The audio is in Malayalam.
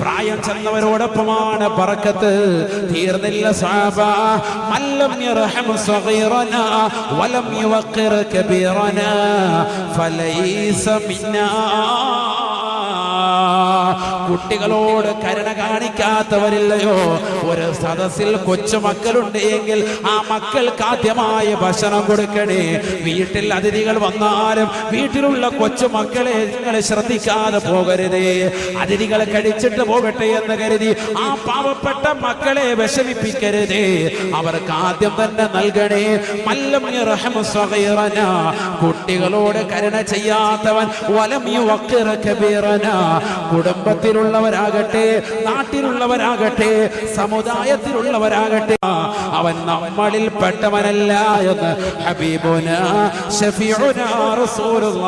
പ്രായം ചെന്നവരോടൊപ്പമാണ് ബറക്കത്ത്. തീർന്നില്ല സഹാബ. മല്ലം യർഹം സഗീറനാ വലം യുവഖിർ കബീറനാ ഫലൈസ മിന്നാ. കുട്ടികളോട് കരുണ കാണിക്കാത്തവരില്ലയോ? ഒരു സദസ്സിൽ കൊച്ചുമക്കളുണ്ട് എങ്കിൽ ആ മക്കൾക്ക് ആദ്യമായ ഭക്ഷണം കൊടുക്കണേ. വീട്ടിൽ അതിഥികൾ വന്നാലും വീട്ടിലുള്ള കൊച്ചുമക്കളെ നിങ്ങൾ ശ്രദ്ധിക്കാതെ പോകരുതേ. അതിഥികളെ കഴിച്ചിട്ട് പോകട്ടെ എന്ന് കരുതി ആ പാവപ്പെട്ട മക്കളെ വിഷമിപ്പിക്കരുതേ. അവർക്ക് ആദ്യം തന്നെ നൽകണേ. മല്ലം യർഹം സഗീറനാ, കുട്ടികളോട് കരുണ ചെയ്യാത്തവൻ വലം യുവഖിർ കബീറനാ, കുടുംബത്തിലുള്ളവരാകട്ടെ നാട്ടിലുള്ളവരാകട്ടെ സമുദായത്തിലുള്ളവരാകട്ടെ അവൻ നമ്മളിൽ പെട്ടവനല്ല എന്ന് ഹബീബുനാ ശഫീഉനാ റസൂലുള്ളാഹി